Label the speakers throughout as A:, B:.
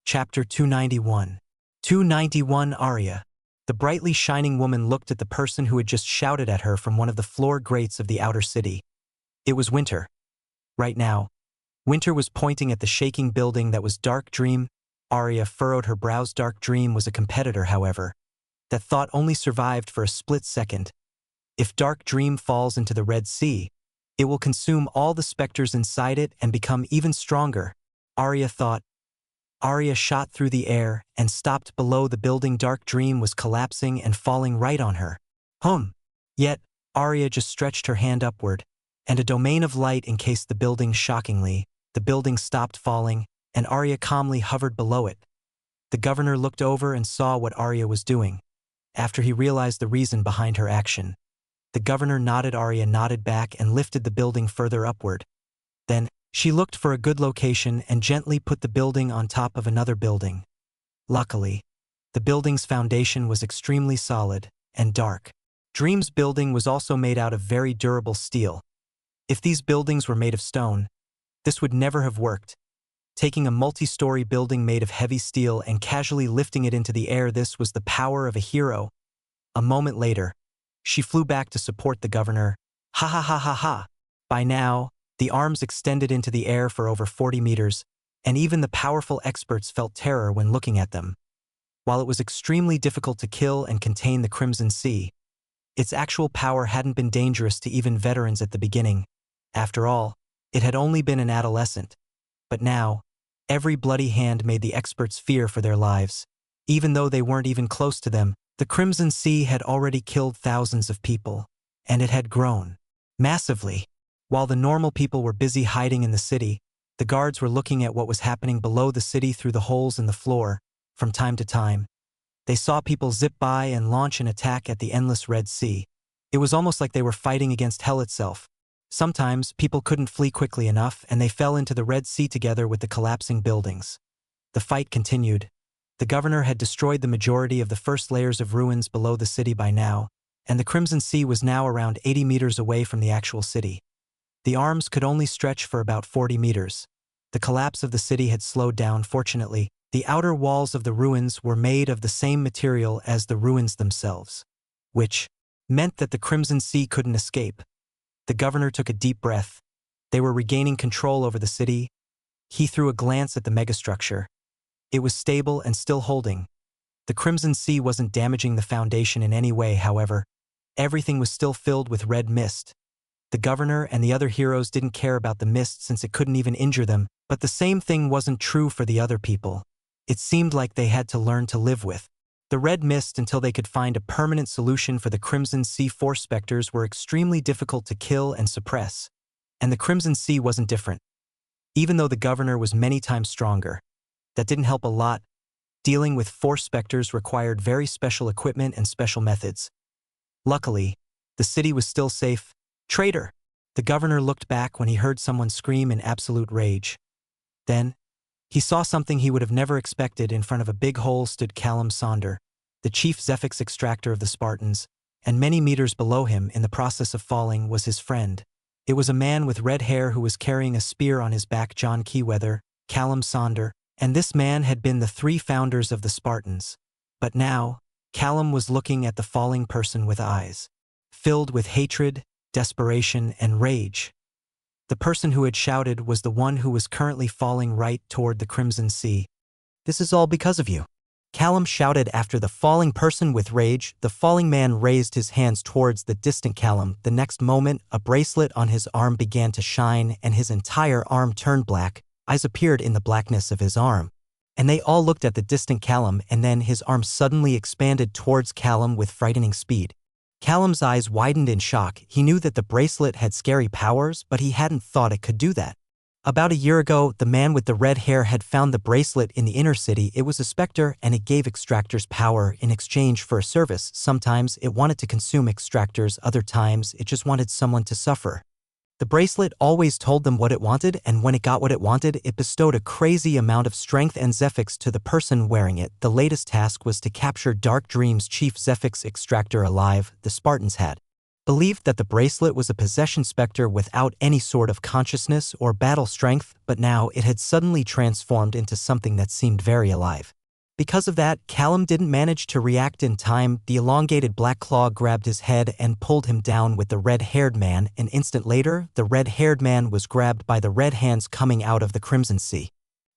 A: Chapter 291. 291 Aria. The brightly shining woman looked at the person who had just shouted at her from one of the floor grates of the outer city. It was Winter. Right now, Winter was pointing at the shaking building that was Dark Dream. Aria furrowed her brows. Dark Dream was a competitor, however. That thought only survived for a split second. If Dark Dream falls into the Red Sea, it will consume all the specters inside it and become even stronger, Aria thought. Aria shot through the air and stopped below the building. Dark Dream was collapsing and falling right on her. Yet, Aria just stretched her hand upward, and a domain of light encased the building. Shockingly, the building stopped falling, and Aria calmly hovered below it. The governor looked over and saw what Aria was doing. After he realized the reason behind her action, the governor nodded. Aria nodded back and lifted the building further upward. Then, she looked for a good location and gently put the building on top of another building. Luckily, the building's foundation was extremely solid and Dark Dream's building was also made out of very durable steel. If these buildings were made of stone, this would never have worked. Taking a multi-story building made of heavy steel and casually lifting it into the air, this was the power of a hero. A moment later, she flew back to support the governor. Ha ha ha ha ha. By now, the arms extended into the air for over 40 meters, and even the powerful experts felt terror when looking at them. While it was extremely difficult to kill and contain the Crimson Sea, its actual power hadn't been dangerous to even veterans at the beginning. After all, it had only been an adolescent. But now, every bloody hand made the experts fear for their lives. Even though they weren't even close to them, the Crimson Sea had already killed thousands of people, and it had grown massively. While the normal people were busy hiding in the city, the guards were looking at what was happening below the city through the holes in the floor. From time to time, they saw people zip by and launch an attack at the endless Red Sea. It was almost like they were fighting against hell itself. Sometimes, people couldn't flee quickly enough, and they fell into the Red Sea together with the collapsing buildings. The fight continued. The governor had destroyed the majority of the first layers of ruins below the city by now, and the Crimson Sea was now around 80 meters away from the actual city. The arms could only stretch for about 40 meters. The collapse of the city had slowed down. Fortunately, the outer walls of the ruins were made of the same material as the ruins themselves, which meant that the Crimson Sea couldn't escape. The governor took a deep breath. They were regaining control over the city. He threw a glance at the megastructure. It was stable and still holding. The Crimson Sea wasn't damaging the foundation in any way, however. Everything was still filled with red mist. The governor and the other heroes didn't care about the mist since it couldn't even injure them, but the same thing wasn't true for the other people. It seemed like they had to learn to live with the red mist until they could find a permanent solution for the Crimson Sea. Force specters were extremely difficult to kill and suppress, and the Crimson Sea wasn't different. Even though the governor was many times stronger, that didn't help a lot. Dealing with force specters required very special equipment and special methods. Luckily, the city was still safe. Traitor! The governor looked back when he heard someone scream in absolute rage. Then, he saw something he would have never expected. In front of a big hole stood Callum Sonder, the chief Zephix extractor of the Spartans, and many meters below him, in the process of falling, was his friend. It was a man with red hair who was carrying a spear on his back. John Keyweather, Callum Sonder, and this man had been the three founders of the Spartans. But now, Callum was looking at the falling person with eyes filled with hatred, desperation, and rage. The person who had shouted was the one who was currently falling right toward the Crimson Sea. "This is all because of you," Callum shouted after the falling person with rage. The falling man raised his hands towards the distant Callum. The next moment, a bracelet on his arm began to shine, and his entire arm turned black. Eyes appeared in the blackness of his arm, and they all looked at the distant Callum, and then his arm suddenly expanded towards Callum with frightening speed. Callum's eyes widened in shock. He knew that the bracelet had scary powers, but he hadn't thought it could do that. About a year ago, the man with the red hair had found the bracelet in the inner city. It was a specter, and it gave extractors power in exchange for a service. Sometimes it wanted to consume extractors, other times it just wanted someone to suffer. The bracelet always told them what it wanted, and when it got what it wanted, it bestowed a crazy amount of strength and Zephix to the person wearing it. The latest task was to capture Dark Dream's chief Zephix extractor alive. The Spartans had believed that the bracelet was a possession specter without any sort of consciousness or battle strength, but now it had suddenly transformed into something that seemed very alive. Because of that, Callum didn't manage to react in time. The elongated black claw grabbed his head and pulled him down with the red-haired man. An instant later, the red-haired man was grabbed by the red hands coming out of the Crimson Sea.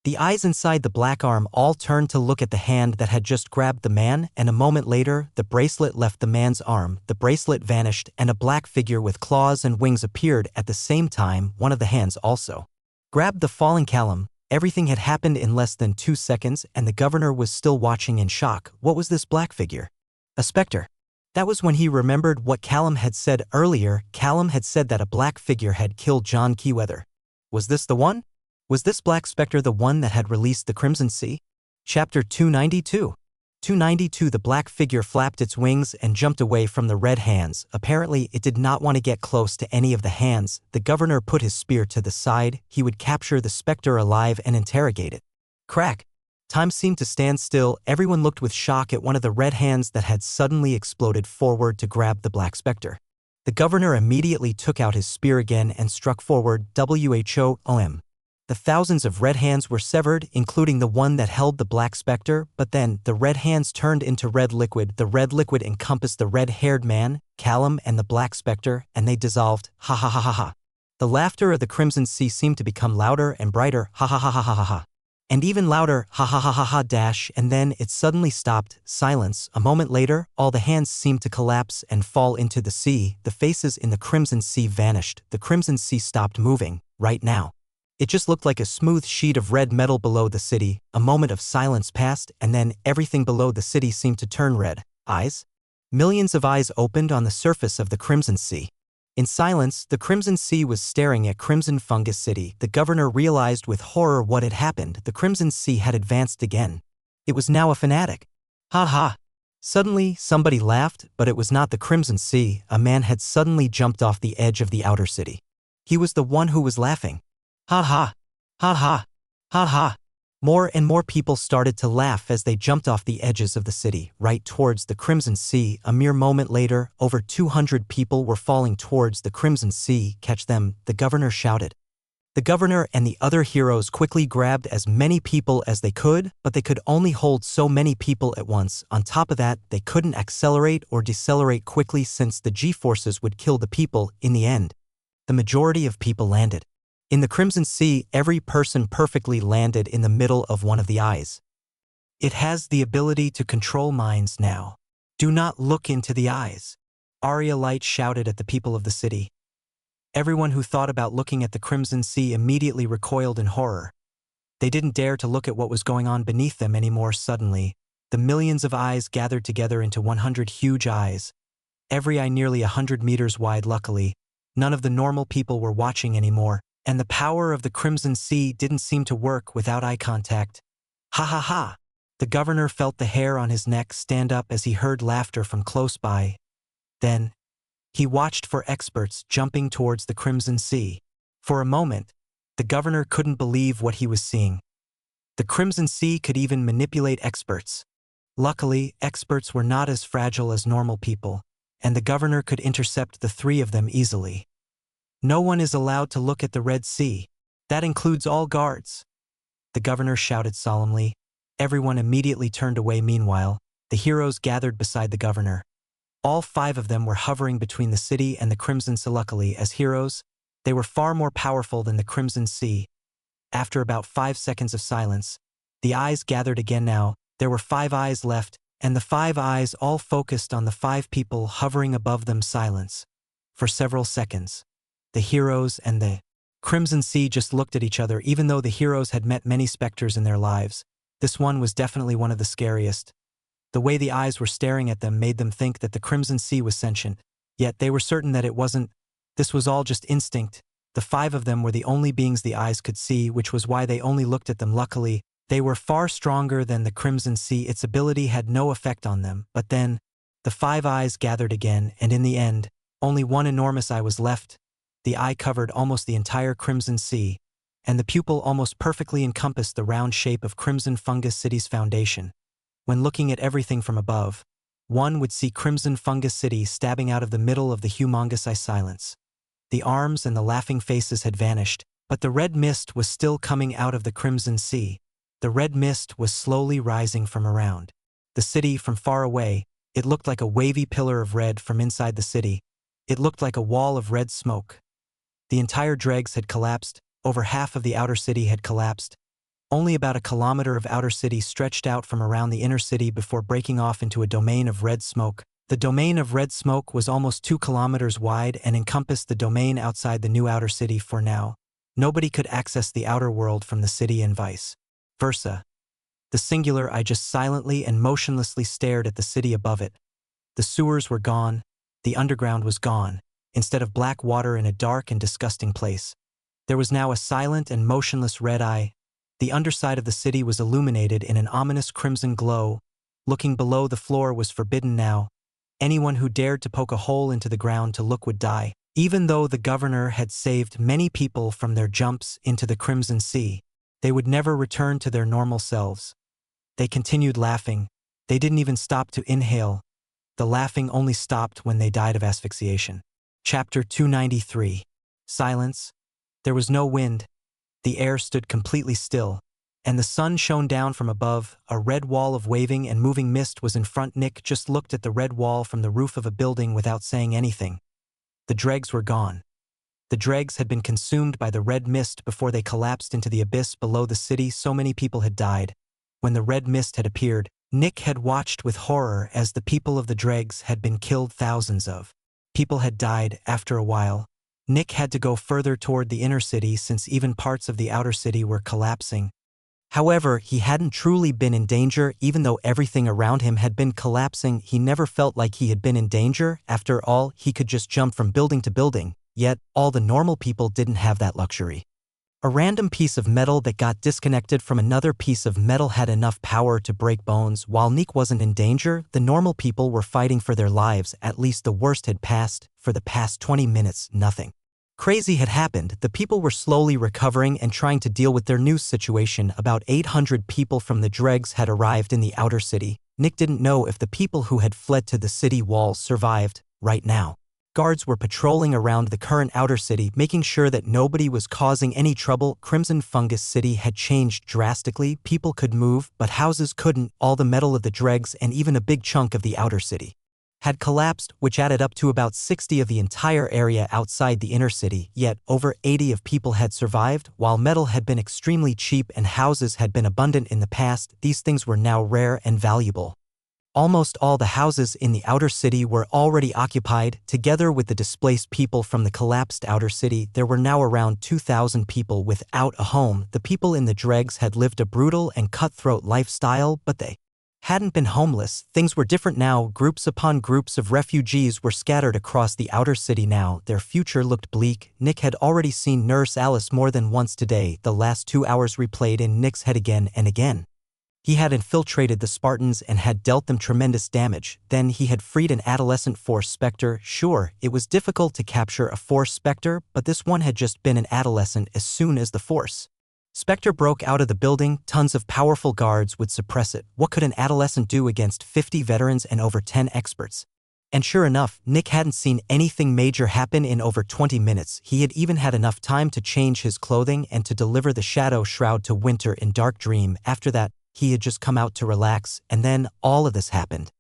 A: The eyes inside the black arm all turned to look at the hand that had just grabbed the man, and a moment later, the bracelet left the man's arm, the bracelet vanished, and a black figure with claws and wings appeared at the same time. One of the hands also grabbed the falling Callum. Everything had happened in less than 2 seconds, and the governor was still watching in shock. What was this black figure? A specter. That was when he remembered what Callum had said earlier. Callum had said that a black figure had killed John Keyweather. Was this the one? Was this black specter the one that had released the Crimson Sea? Chapter 292. 292. The black figure flapped its wings and jumped away from the red hands. Apparently, it did not want to get close to any of the hands. The governor put his spear to the side. He would capture the specter alive and interrogate it. Crack. Time seemed to stand still. Everyone looked with shock at one of the red hands that had suddenly exploded forward to grab the black specter. The governor immediately took out his spear again and struck forward. WHOOM. The thousands of red hands were severed, including the one that held the black specter, but then the red hands turned into red liquid. The red liquid encompassed the red-haired man, Callum, and the black specter, and they dissolved. Ha ha ha ha ha. The laughter of the Crimson Sea seemed to become louder and brighter. Ha ha ha ha ha ha ha. And even louder. Ha ha ha ha ha dash. And then it suddenly stopped. Silence. A moment later, all the hands seemed to collapse and fall into the sea. The faces in the Crimson Sea vanished. The Crimson Sea stopped moving. Right now. It just looked like a smooth sheet of red metal below the city. A moment of silence passed, and then everything below the city seemed to turn red. Eyes? Millions of eyes opened on the surface of the Crimson Sea. In silence, the Crimson Sea was staring at Crimson Fungus City. The governor realized with horror what had happened. The Crimson Sea had advanced again. It was now a fanatic. Ha ha. Suddenly, somebody laughed, but it was not the Crimson Sea. A man had suddenly jumped off the edge of the outer city. He was the one who was laughing. Ha ha. Ha ha. Ha ha. More and more people started to laugh as they jumped off the edges of the city, right towards the Crimson Sea. A mere moment later, over 200 people were falling towards the Crimson Sea. Catch them, the governor shouted. The governor and the other heroes quickly grabbed as many people as they could, but they could only hold so many people at once. On top of that, they couldn't accelerate or decelerate quickly since the G-forces would kill the people. In the end, the majority of people landed. In the Crimson Sea, every person perfectly landed in the middle of one of the eyes. It has the ability to control minds now. Do not look into the eyes. Arya Light shouted at the people of the city. Everyone who thought about looking at the Crimson Sea immediately recoiled in horror. They didn't dare to look at what was going on beneath them anymore. Suddenly, the millions of eyes gathered together into 100 huge eyes, every eye nearly 100 meters wide. Luckily, none of the normal people were watching anymore, and the power of the Crimson Sea didn't seem to work without eye contact. Ha ha ha! The governor felt the hair on his neck stand up as he heard laughter from close by. Then, he watched for experts jumping towards the Crimson Sea. For a moment, the governor couldn't believe what he was seeing. The Crimson Sea could even manipulate experts. Luckily, experts were not as fragile as normal people, and the governor could intercept the three of them easily. No one is allowed to look at the Red Sea. That includes all guards. The governor shouted solemnly. Everyone immediately turned away. Meanwhile, the heroes gathered beside the governor. All 5 of them were hovering between the city and the Crimson Sea. Luckily, as heroes, they were far more powerful than the Crimson Sea. After about 5 seconds of silence, the eyes gathered again. Now, there were 5 eyes left, and the 5 eyes all focused on the 5 people hovering above them. Silence. For several seconds, the heroes and the Crimson Sea just looked at each other. Even though the heroes had met many specters in their lives, this one was definitely one of the scariest. The way the eyes were staring at them made them think that the Crimson Sea was sentient, yet they were certain that it wasn't. This was all just instinct. The 5 of them were the only beings the eyes could see, which was why they only looked at them. Luckily, they were far stronger than the Crimson Sea. Its ability had no effect on them. But then, the 5 eyes gathered again, and in the end, only one enormous eye was left. The eye covered almost the entire Crimson Sea, and the pupil almost perfectly encompassed the round shape of Crimson Fungus City's foundation. When looking at everything from above, One would see Crimson Fungus City stabbing out of the middle of the humongous ice silence. The arms and the laughing faces had vanished, but the red mist was still coming out of the Crimson Sea. The red mist was slowly rising from around the city from far away. It looked like a wavy pillar of red from inside the city. It looked like a wall of red smoke. The entire dregs had collapsed. Over half of the outer city had collapsed. Only about a kilometer of outer city stretched out from around the inner city before breaking off into a domain of red smoke. The domain of red smoke was almost 2 kilometers wide and encompassed the domain outside the new outer city for now. Nobody could access the outer world from the city and vice versa. The singular I just silently and motionlessly stared at the city above it. The sewers were gone. The underground was gone. Instead of black water in a dark and disgusting place, there was now a silent and motionless red eye. The underside of the city was illuminated in an ominous crimson glow. Looking below the floor was forbidden now. Anyone who dared to poke a hole into the ground to look would die. Even though the governor had saved many people from their jumps into the Crimson Sea, they would never return to their normal selves. They continued laughing. They didn't even stop to inhale. The laughing only stopped when they died of asphyxiation. Chapter 293. Silence. There was no wind. The air stood completely still, and the sun shone down from above. A red wall of waving and moving mist was in front. Nick just looked at the red wall from the roof of a building without saying anything. The dregs were gone. The dregs had been consumed by the red mist before they collapsed into the abyss below the city. So many people had died. When the red mist had appeared, Nick had watched with horror as the people of the dregs had been killed. Thousands of people had died. After a while, Nick had to go further toward the inner city since even parts of the outer city were collapsing. However, he hadn't truly been in danger. Even though everything around him had been collapsing, he never felt like he had been in danger. After all, he could just jump from building to building. Yet, all the normal people didn't have that luxury. A random piece of metal that got disconnected from another piece of metal had enough power to break bones. While Nick wasn't in danger, the normal people were fighting for their lives. At least the worst had passed. For the past 20 minutes, nothing crazy had happened. The people were slowly recovering and trying to deal with their new situation. About 800 people from the dregs had arrived in the outer city. Nick didn't know if the people who had fled to the city walls survived. Right now, guards were patrolling around the current outer city, making sure that nobody was causing any trouble. Crimson Fungus City had changed drastically. People could move, but houses couldn't. All the metal of the dregs and even a big chunk of the outer city had collapsed, which added up to about 60 of the entire area outside the inner city. Yet, over 80 of people had survived. While metal had been extremely cheap and houses had been abundant in the past, these things were now rare and valuable. Almost all the houses in the outer city were already occupied. Together with the displaced people from the collapsed outer city, there were now around 2,000 people without a home. The people in the dregs had lived a brutal and cutthroat lifestyle, but they hadn't been homeless. Things were different now. Groups upon groups of refugees were scattered across the outer city now. Their future looked bleak. Nick had already seen Nurse Alice more than once today. The last 2 hours replayed in Nick's head again and again. He had infiltrated the Spartans and had dealt them tremendous damage. Then he had freed an adolescent Force Spectre. Sure, it was difficult to capture a Force Spectre, but this one had just been an adolescent. As soon as the Force Spectre broke out of the building, tons of powerful guards would suppress it. What could an adolescent do against 50 veterans and over 10 experts? And sure enough, Nick hadn't seen anything major happen in over 20 minutes. He had even had enough time to change his clothing and to deliver the Shadow Shroud to Winter in Dark Dream. After that, he had just come out to relax, and then all of this happened.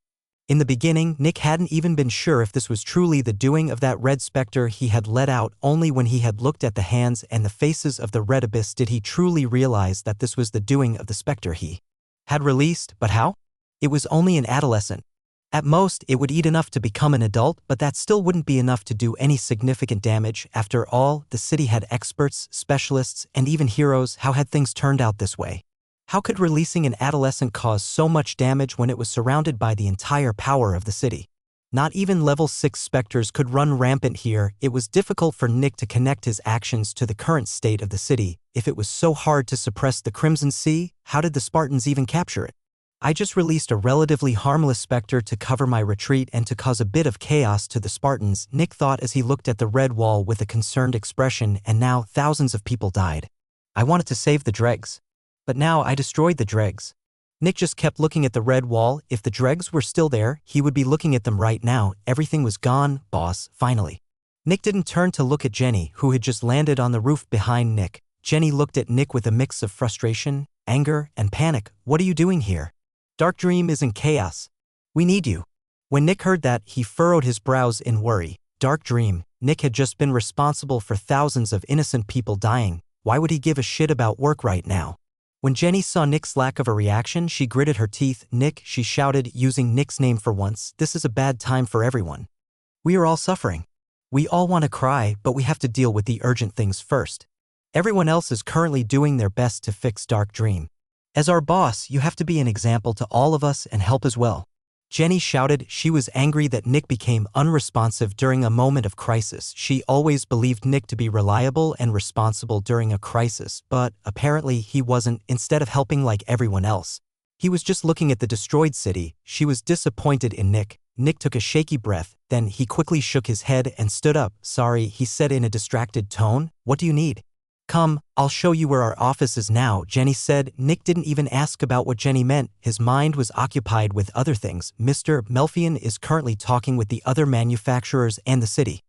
A: In the beginning, Nick hadn't even been sure if this was truly the doing of that red specter he had let out. Only when he had looked at the hands and the faces of the red abyss did he truly realize that this was the doing of the specter he had released. But how? It was only an adolescent. At most, it would eat enough to become an adult, but that still wouldn't be enough to do any significant damage. After all, the city had experts, specialists, and even heroes. How had things turned out this way? How could releasing an adolescent cause so much damage when it was surrounded by the entire power of the city? Not even level 6 specters could run rampant here. It was difficult for Nick to connect his actions to the current state of the city. If it was so hard to suppress the Crimson Sea, how did the Spartans even capture it? I just released a relatively harmless specter to cover my retreat and to cause a bit of chaos to the Spartans, Nick thought as he looked at the red wall with a concerned expression. And now thousands of people died. I wanted to save the dregs. But now I destroyed the dregs. Nick just kept looking at the red wall. If the dregs were still there, he would be looking at them right now. Everything was gone, boss, finally. Nick didn't turn to look at Jenny, who had just landed on the roof behind Nick. Jenny looked at Nick with a mix of frustration, anger, and panic. What are you doing here? Dark Dream is in chaos. We need you. When Nick heard that, he furrowed his brows in worry. Dark Dream. Nick had just been responsible for thousands of innocent people dying. Why would he give a shit about work right now? When Jenny saw Nick's lack of a reaction, she gritted her teeth. Nick, she shouted, using Nick's name for once. This is a bad time for everyone. We are all suffering. We all want to cry, but we have to deal with the urgent things first. Everyone else is currently doing their best to fix Dark Dream. As our boss, you have to be an example to all of us and help as well. Jenny shouted. She was angry that Nick became unresponsive during a moment of crisis. She always believed Nick to be reliable and responsible during a crisis, but apparently he wasn't. Instead of helping like everyone else, he was just looking at the destroyed city. She was disappointed in Nick. Nick took a shaky breath, then he quickly shook his head and stood up. Sorry, he said in a distracted tone. What do you need? Come, I'll show you where our office is now, Jenny said. Nick didn't even ask about what Jenny meant. His mind was occupied with other things. Mr. Melfian is currently talking with the other manufacturers and the city.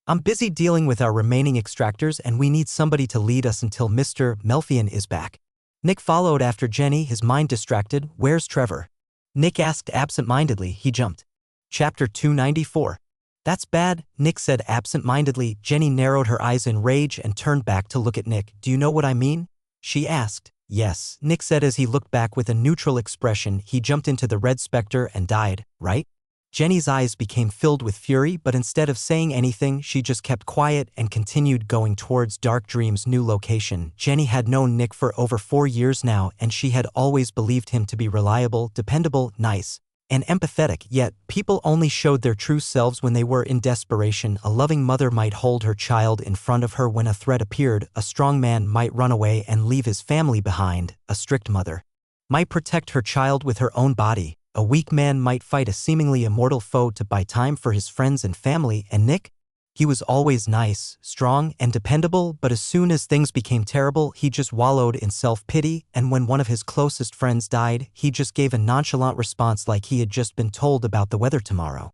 A: I'm busy dealing with our remaining extractors and we need somebody to lead us until Mr. Melfian is back. Nick followed after Jenny, his mind distracted. Where's Trevor? Nick asked absent-mindedly. He jumped. Chapter 294. That's bad, Nick said absent-mindedly. Jenny narrowed her eyes in rage and turned back to look at Nick. Do you know what I mean? She asked. Yes, Nick said as he looked back with a neutral expression. He jumped into the red specter and died, right? Jenny's eyes became filled with fury, but instead of saying anything, she just kept quiet and continued going towards Dark Dream's new location. Jenny had known Nick for over 4 years now, and she had always believed him to be reliable, dependable, nice, and empathetic, yet people only showed their true selves when they were in desperation. A loving mother might hold her child in front of her when a threat appeared. A strong man might run away and leave his family behind. A strict mother might protect her child with her own body. A weak man might fight a seemingly immortal foe to buy time for his friends and family. And Nick? He was always nice, strong, and dependable, but as soon as things became terrible, he just wallowed in self-pity, and when one of his closest friends died, he just gave a nonchalant response like he had just been told about the weather tomorrow.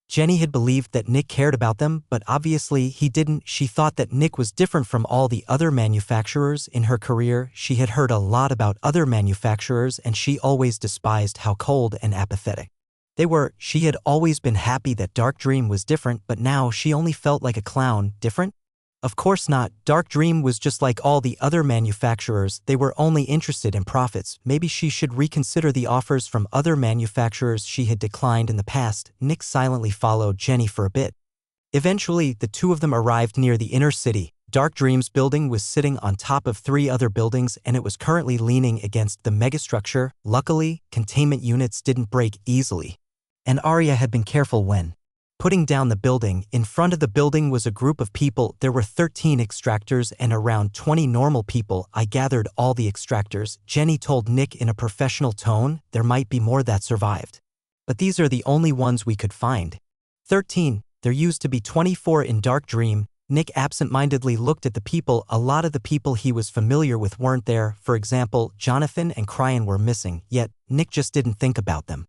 A: Jenny had believed that Nick cared about them, but obviously he didn't. She thought that Nick was different from all the other manufacturers. In her career, she had heard a lot about other manufacturers, and she always despised how cold and apathetic they were. She had always been happy that Dark Dream was different, but now she only felt like a clown. Different? Of course not. Dark Dream was just like all the other manufacturers. They were only interested in profits. Maybe she should reconsider the offers from other manufacturers she had declined in the past. Nick silently followed Jenny for a bit. Eventually, the two of them arrived near the inner city. Dark Dream's building was sitting on top of 3 other buildings, and it was currently leaning against the megastructure. Luckily, containment units didn't break easily, and Arya had been careful when putting down the building. In front of the building was a group of people. There were 13 extractors and around 20 normal people. I gathered all the extractors, Jenny told Nick in a professional tone. There might be more that survived, but these are the only ones we could find. 13. There used to be 24 in Dark Dream. Nick absent-mindedly looked at the people. A lot of the people he was familiar with weren't there. For example, Jonathan and Cryan were missing, yet Nick just didn't think about them.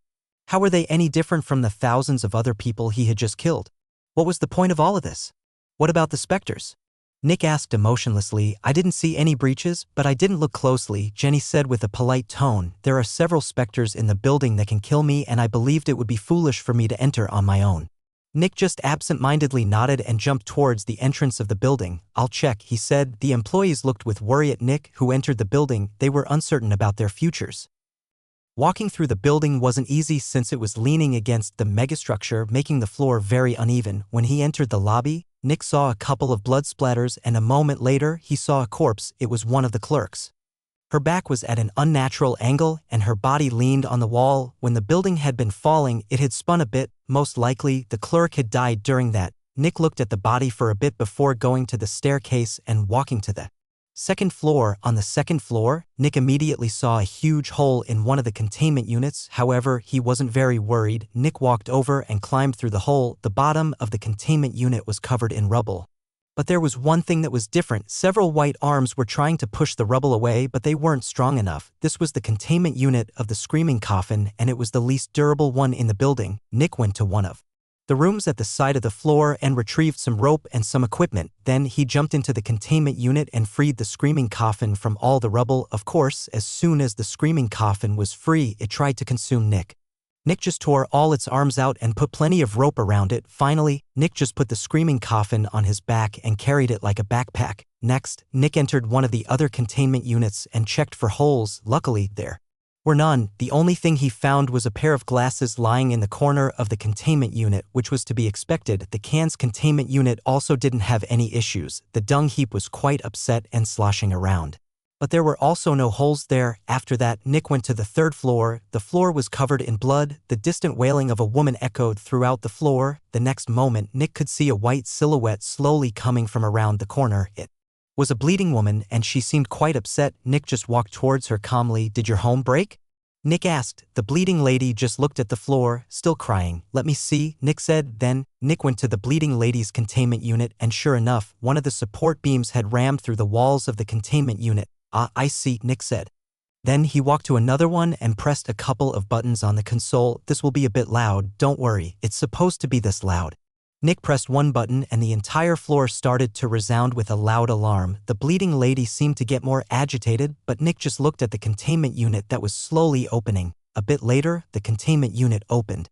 A: How were they any different from the thousands of other people he had just killed? What was the point of all of this? What about the specters? Nick asked emotionlessly. I didn't see any breaches, but I didn't look closely, Jenny said with a polite tone. There are several specters in the building that can kill me, and I believed it would be foolish for me to enter on my own. Nick just absent-mindedly nodded and jumped towards the entrance of the building. I'll check, he said. The employees looked with worry at Nick, who entered the building. They were uncertain about their futures. Walking through the building wasn't easy since it was leaning against the megastructure, making the floor very uneven. When he entered the lobby, Nick saw a couple of blood splatters, and a moment later he saw a corpse. It was one of the clerks. Her back was at an unnatural angle, and her body leaned on the wall. When the building had been falling, it had spun a bit. Most likely, the clerk had died during that. Nick looked at the body for a bit before going to the staircase and walking to the second floor. On the second floor, Nick immediately saw a huge hole in one of the containment units. However, he wasn't very worried. Nick walked over and climbed through the hole. The bottom of the containment unit was covered in rubble. But there was one thing that was different. Several white arms were trying to push the rubble away, but they weren't strong enough. This was the containment unit of the screaming coffin, and it was the least durable one in the building. Nick went to one of the rooms at the side of the floor and retrieved some rope and some equipment. Then he jumped into the containment unit and freed the screaming coffin from all the rubble. Of course, as soon as the screaming coffin was free, it tried to consume Nick. Nick just tore all its arms out and put plenty of rope around it. Finally, Nick just put the screaming coffin on his back and carried it like a backpack. Next, Nick entered one of the other containment units and checked for holes. Luckily, there were none. The only thing he found was a pair of glasses lying in the corner of the containment unit, which was to be expected. The can's containment unit also didn't have any issues. The dung heap was quite upset and sloshing around. But there were also no holes there. After that, Nick went to the third floor. The floor was covered in blood. The distant wailing of a woman echoed throughout the floor. The next moment, Nick could see a white silhouette slowly coming from around the corner. It was a bleeding woman, and she seemed quite upset. Nick just walked towards her calmly. "Did your home break?" Nick asked. The bleeding lady just looked at the floor, still crying. "Let me see," Nick said. Then, Nick went to the bleeding lady's containment unit, and sure enough, one of the support beams had rammed through the walls of the containment unit. "Ah, I see," Nick said. Then he walked to another one and pressed a couple of buttons on the console. "This will be a bit loud, don't worry, it's supposed to be this loud." Nick pressed one button and the entire floor started to resound with a loud alarm. The bleeding lady seemed to get more agitated, but Nick just looked at the containment unit that was slowly opening. A bit later, the containment unit opened.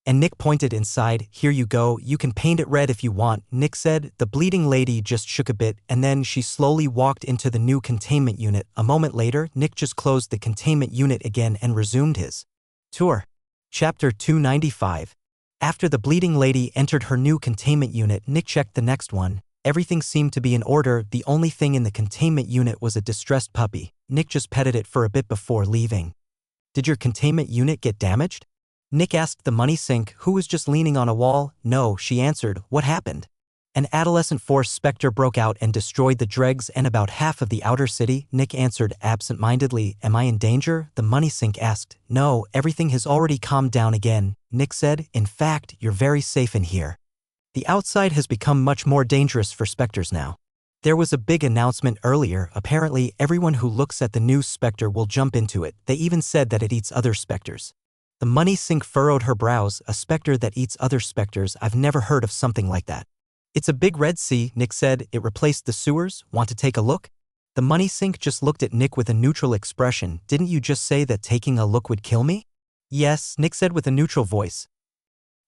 A: And Nick pointed inside. "Here you go, you can paint it red if you want," Nick said. The bleeding lady just shook a bit, and then she slowly walked into the new containment unit. A moment later, Nick just closed the containment unit again and resumed his tour. Chapter 295. After the bleeding lady entered her new containment unit, Nick checked the next one. Everything seemed to be in order. The only thing in the containment unit was a distressed puppy. Nick just petted it for a bit before leaving. "Did your containment unit get damaged?" Nick asked the money sink, who was just leaning on a wall. "No," she answered. "What happened?" "An adolescent force specter broke out and destroyed the dregs and about half of the outer city," Nick answered absent-mindedly. "Am I in danger?" the money sink asked. "No, everything has already calmed down again," Nick said. "In fact, you're very safe in here. The outside has become much more dangerous for specters now. There was a big announcement earlier. Apparently, everyone who looks at the new specter will jump into it. They even said that it eats other specters." The money sink furrowed her brows. "A specter that eats other specters? I've never heard of something like that." "It's a big red sea," Nick said. "It replaced the sewers. Want to take a look?" The money sink just looked at Nick with a neutral expression. "Didn't you just say that taking a look would kill me?" "Yes," Nick said with a neutral voice.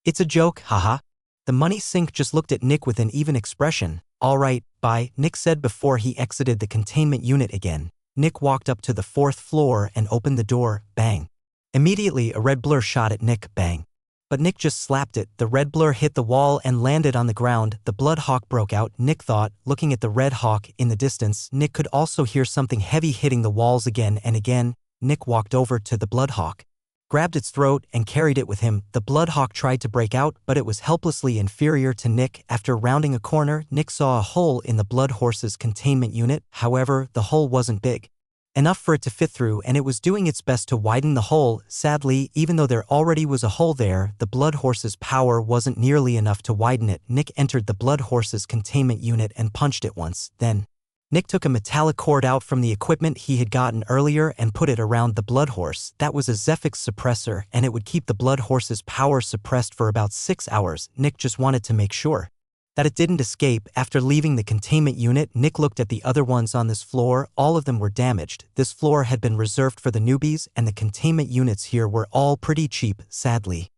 A: "It's a joke, haha." The money sink just looked at Nick with an even expression. "All right, bye," Nick said before he exited the containment unit again. Nick walked up to the fourth floor and opened the door. Bang. Immediately, a red blur shot at Nick. Bang. But Nick just slapped it. The red blur hit the wall and landed on the ground. The blood hawk broke out, Nick thought, looking at the red hawk in the distance. Nick could also hear something heavy hitting the walls again and again. Nick walked over to the blood hawk, grabbed its throat, and carried it with him. The blood hawk tried to break out, but it was helplessly inferior to Nick. After rounding a corner, Nick saw a hole in the blood horse's containment unit. However, the hole wasn't big enough for it to fit through, and it was doing its best to widen the hole. Sadly, even though there already was a hole there, the blood horse's power wasn't nearly enough to widen it. Nick entered the blood horse's containment unit and punched it once. Then, Nick took a metallic cord out from the equipment he had gotten earlier and put it around the blood horse. That was a Zephyx suppressor, and it would keep the blood horse's power suppressed for about 6 hours. Nick just wanted to make sure that it didn't escape. After leaving the containment unit, Nick looked at the other ones on this floor. All of them were damaged. This floor had been reserved for the newbies, and the containment units here were all pretty cheap, sadly.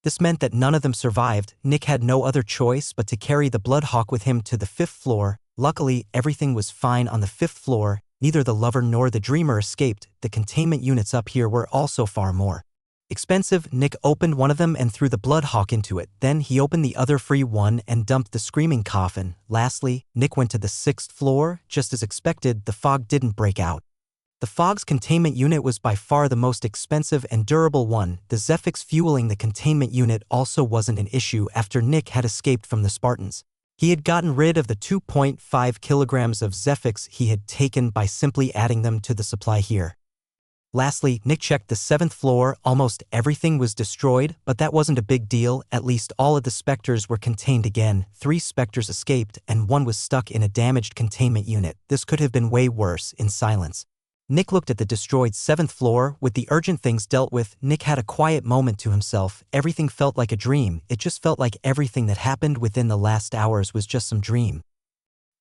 A: This meant that none of them survived. Nick had no other choice but to carry the Bloodhawk with him to the 5th floor. Luckily, everything was fine on the 5th floor. Neither the lover nor the dreamer escaped. The containment units up here were also far more expensive. Nick opened one of them and threw the Bloodhawk into it. Then he opened the other free one and dumped the screaming coffin. Lastly, Nick went to the 6th floor. Just as expected, the fog didn't break out. The fog's containment unit was by far the most expensive and durable one. The Zephyx fueling the containment unit also wasn't an issue after Nick had escaped from the Spartans. He had gotten rid of the 2.5 kilograms of Zephyx he had taken by simply adding them to the supply here. Lastly, Nick checked the 7th floor. Almost everything was destroyed, but that wasn't a big deal. At least all of the specters were contained again. 3 specters escaped, and 1 was stuck in a damaged containment unit. This could have been way worse. In silence, Nick looked at the destroyed 7th floor. With the urgent things dealt with, Nick had a quiet moment to himself. Everything felt like a dream. It just felt like everything that happened within the last hours was just some dream.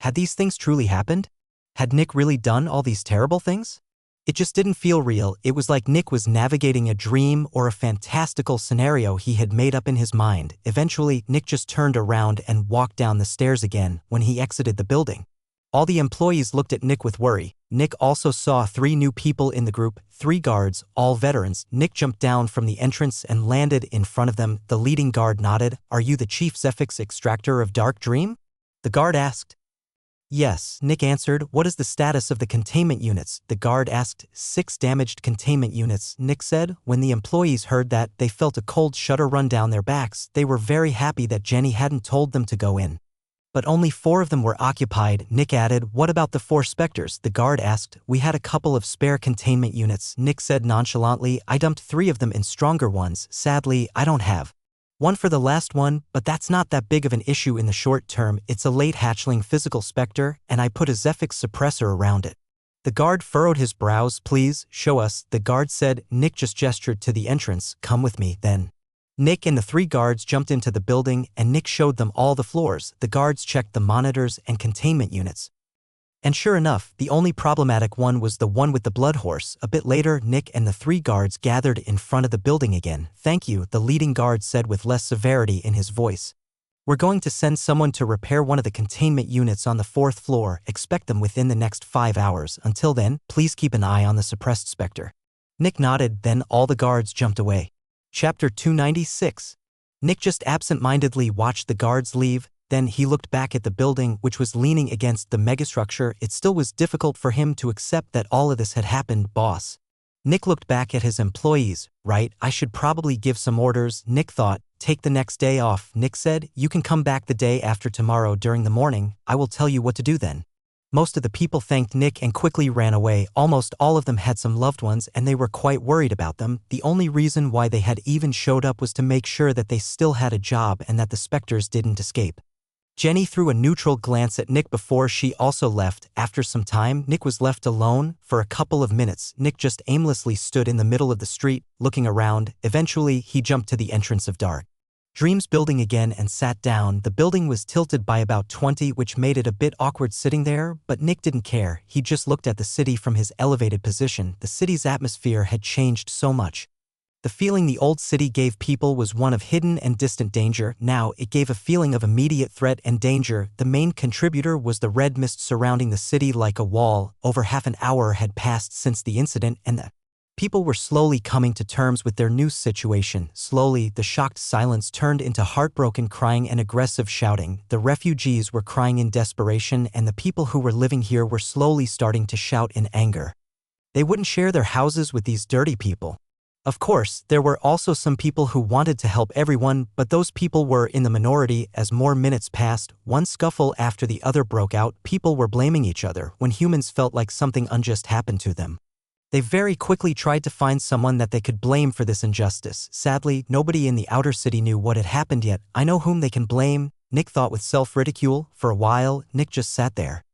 A: Had these things truly happened? Had Nick really done all these terrible things? It just didn't feel real. It was like Nick was navigating a dream or a fantastical scenario he had made up in his mind. Eventually, Nick just turned around and walked down the stairs again. When he exited the building, all the employees looked at Nick with worry. Nick also saw 3 new people in the group, 3 guards, all veterans. Nick jumped down from the entrance and landed in front of them. The leading guard nodded. "Are you the Chief Zephix extractor of Dark Dream?" the guard asked. "Yes," Nick answered. "What is the status of the containment units?" the guard asked. 6 damaged containment units," Nick said. When the employees heard that, they felt a cold shudder run down their backs. They were very happy that Jenny hadn't told them to go in. "But only 4 of them were occupied," Nick added. "What about the 4 specters?" the guard asked. "We had a couple of spare containment units," Nick said nonchalantly. "I dumped 3 of them in stronger ones. Sadly, I don't have one for the last one, but that's not that big of an issue in the short term. It's a late hatchling physical specter, and I put a Zephix suppressor around it." The guard furrowed his brows. "Please, show us," the guard said. Nick just gestured to the entrance. "Come with me, then." Nick and the 3 guards jumped into the building, and Nick showed them all the floors. The guards checked the monitors and containment units. And sure enough, the only problematic one was the one with the blood horse. A bit later, Nick and the 3 guards gathered in front of the building again. "Thank you," the leading guard said with less severity in his voice. "We're going to send someone to repair one of the containment units on the 4th floor. Expect them within the next 5 hours. Until then, please keep an eye on the suppressed specter." Nick nodded, then all the guards jumped away. Chapter 296. Nick just absent-mindedly watched the guards leave. Then he looked back at the building, which was leaning against the megastructure. It still was difficult for him to accept that all of this had happened. "Boss." Nick looked back at his employees. "Right, I should probably give some orders," Nick thought. "Take the next day off," Nick said. "You can come back the day after tomorrow during the morning. I will tell you what to do then." Most of the people thanked Nick and quickly ran away. Almost all of them had some loved ones, and they were quite worried about them. The only reason why they had even showed up was to make sure that they still had a job and that the specters didn't escape. Jenny threw a neutral glance at Nick before she also left. After some time, Nick was left alone. For a couple of minutes, Nick just aimlessly stood in the middle of the street, looking around. Eventually, he jumped to the entrance of Dark Dream's building again and sat down. The building was tilted by about 20, which made it a bit awkward sitting there, but Nick didn't care. He just looked at the city from his elevated position. The city's atmosphere had changed so much. The feeling the old city gave people was one of hidden and distant danger. Now, it gave a feeling of immediate threat and danger. The main contributor was the red mist surrounding the city like a wall. Over half an hour had passed since the incident, and the people were slowly coming to terms with their new situation. Slowly, the shocked silence turned into heartbroken crying and aggressive shouting. The refugees were crying in desperation, and the people who were living here were slowly starting to shout in anger. They wouldn't share their houses with these dirty people. Of course, there were also some people who wanted to help everyone, but those people were in the minority. As more minutes passed, one scuffle after the other broke out. People were blaming each other when humans felt like something unjust happened to them. They very quickly tried to find someone that they could blame for this injustice. Sadly, nobody in the outer city knew what had happened yet. "I know whom they can blame," Nick thought with self-ridicule. For a while, Nick just sat there.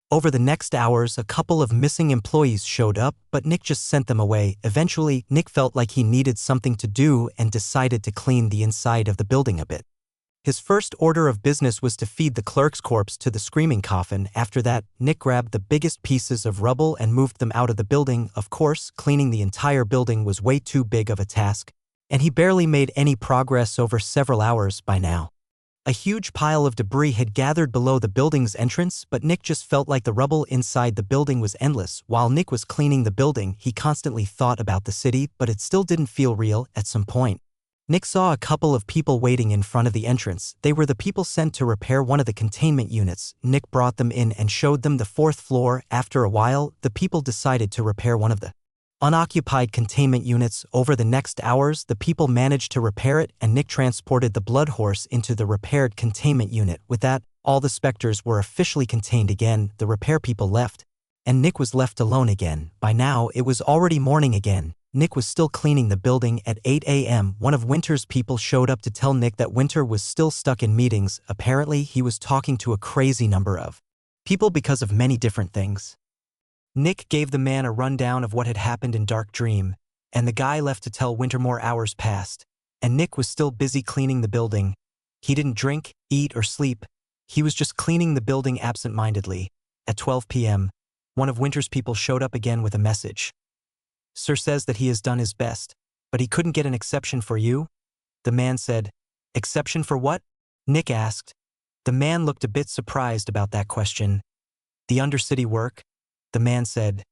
A: Over the next hours, a couple of missing employees showed up, but Nick just sent them away. Eventually, Nick felt like he needed something to do and decided to clean the inside of the building a bit. His first order of business was to feed the clerk's corpse to the screaming coffin. After that, Nick grabbed the biggest pieces of rubble and moved them out of the building. Of course, cleaning the entire building was way too big of a task, and he barely made any progress over several hours by now. A huge pile of debris had gathered below the building's entrance, but Nick just felt like the rubble inside the building was endless. While Nick was cleaning the building, he constantly thought about the city, but it still didn't feel real. At some point, Nick saw a couple of people waiting in front of the entrance. They were the people sent to repair one of the containment units. Nick brought them in and showed them the 4th floor. After a while, the people decided to repair one of the unoccupied containment units. Over the next hours, the people managed to repair it, and Nick transported the blood horse into the repaired containment unit. With that, all the specters were officially contained again. The repair people left, and Nick was left alone again. By now, it was already morning again. Nick was still cleaning the building at 8 a.m. One of Winter's people showed up to tell Nick that Winter was still stuck in meetings. Apparently, he was talking to a crazy number of people because of many different things. Nick gave the man a rundown of what had happened in Dark Dream, and the guy left to tell Winter more hours passed, and Nick was still busy cleaning the building. He didn't drink, eat, or sleep. He was just cleaning the building absent-mindedly. At 12 p.m., one of Winter's people showed up again with a message. Sir says that he has done his best, but he couldn't get an exception for you? The man said, exception for what? Nick asked. The man looked a bit surprised about that question. The Undercity work? The man said,